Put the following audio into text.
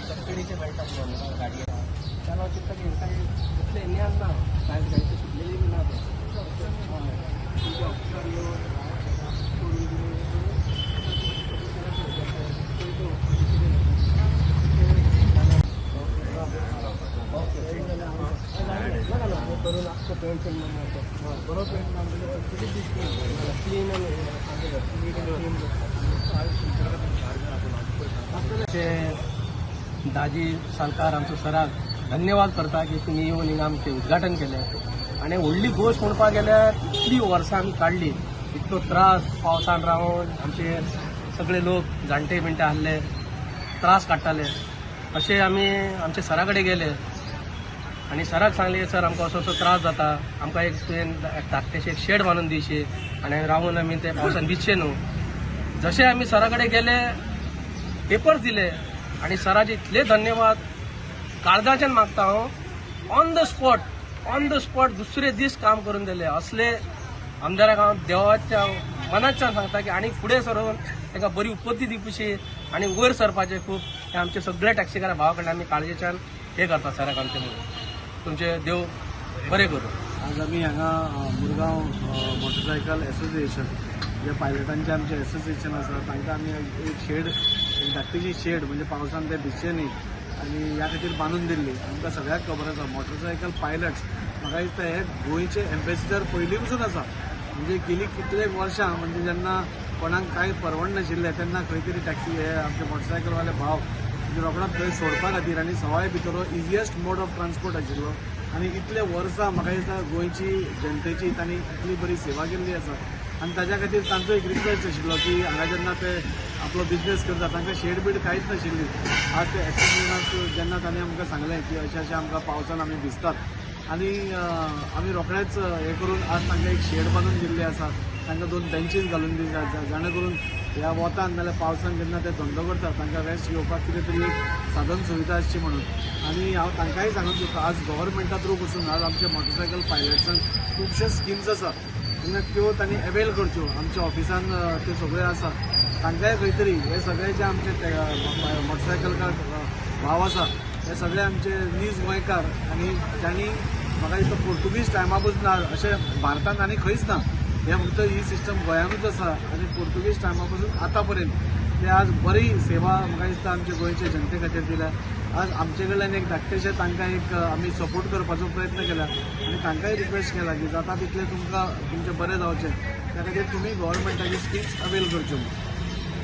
सबसिडीचे मेळटात गाडी त्याला चिंता की काही इतले ज्ञान ना काय गायचे शिकलेली बी ना ऑफिसर करून आपको पेंशन बरोबर क्लीन दाजी सरकार आमचो सराक धन्यवाद करता की तुम्ही येवन हिंगा आमचें उद्घाटन केलें आनी व्हडली गोश्ट म्हणपाक गेल्यार इतली वर्सां आमी काडली इतलो त्रास पावसान रावन आमचे सगळे लोक जाणटे बिणटे आहले त्रास काडटाले अशें आमी आमचे सरा कडेन गेले आनी सराक सांगले सर आमकां असो असो त्रास जाता आमकां एक तुवें धाकटेशें एक शेड बांदून दिवचे आनी रावन आमी ते पावसान भिजचे न्हू जशें आमी सरा कडेन गेले पेपर्स दिले आनी सराचे इतले धन्यवाद काळजाच्यान मागता हांव ऑन द स्पॉट दुसरे दीस काम करून दिले असले आमदाराक हांव देवाच्या मनाच्यान सांगता की आनी फुडें सरून ताका बरी उपती दिवची आनी वयर सरपाचें खूब हे आमचे सगळे टॅक्सीकारा भावा कडल्यान आमी काळजेच्यान हे करता सराक आमचे म्हणून तुमचे देव बरें करूं. आज आमी हांगा मुरगांव मोटरसायकल एसोसिएशन जे पायलटांचे आमचे एसोसिएशन आसा तांकां आमी एक शेड एक धाकटीशी शेड म्हणजे पावसान ते भिजचे न्ही आनी ह्या खातीर बांदून दिल्ली. आमकां सगळ्याक खबर आसा मोटरसायकल पायलट्स म्हाका दिसता हे गोंयचे एम्बेसिडर पयलीं पसून आसा म्हणजे गेली कितलेक वर्सां म्हणजे जेन्ना कोणाक कांय परवडनाशिल्लें तेन्ना खंय तरी टॅक्सी हे आमचे मोटरसायकलवाले भाव रोखडोच थंय सोडपा खातीर आनी सवाय भितर इजिएस्ट मोड ऑफ ट्रान्सपोर्ट आशिल्लो आनी इतले वर्सां म्हाका दिसता गोंयची जनतेची तांणी इतली बरी सेवा केल्ली आसा आनी ताज्या खातीर तांचो एक रिक्वेस्ट आशिल्लो की हांगा जेन्ना ते आपलो बिजनेस करता तांकां शेड बीड कांयच नाशिल्ली. आज ते एसोसिएशनाक जेन्ना तांणी आमकां सांगलें की अशें अशें आमकां पावसान आमी भिजतात आनी आमी रोखडेच हे करून आज तांकां एक शेड बांदून दिल्ली आसा तांकां 2 बेंचीस घालून दिल्या जाणे करून ह्या वतान नाल्यार पावसान जेन्ना ते धंदो करतात तांकां रेस्ट घेवपाक कितें तरी एक साधन सुविधा आसची म्हणून. आनी हांव तांकांय सांगूंक सोदता आज गव्हर्मेंटा थ्रू पसून आज आमच्या मोटरसायकल पायलट्सांक खुबश्यो स्किम्स आसा तेन्ना त्यो तांणी अवेल करच्यो. आमच्या ऑफिसान त्यो सगळ्यो आसा तांकांय खंय तरी हे सगळे जे आमचे मोटरसायकल भाव आसा हे सगळे आमचे नीज गोंयकार आनी तांणी म्हाका दिसता पोर्तुगीज टायमा पसून अशें भारतांत आनी खंयच ना हे फक्त ही सिस्टम गोंयांतूच आसा आनी पोर्तुगीज टायमा पसून आतां पर्यंत ते आज बरी सेवा म्हाका दिसता आमच्या गोंयचे जनते खातीर दिल्या. आज आमचे कडल्यान एक धाकटेशे तांकां एक आमी सपोर्ट करपाचो प्रयत्न केला आनी तांकांय रिक्वेस्ट केला की जाता तितले तुमकां तुमचें बरें जावचें त्या खातीर तुमी गव्हर्मेंटाची स्किम्स अवेल करच्यो.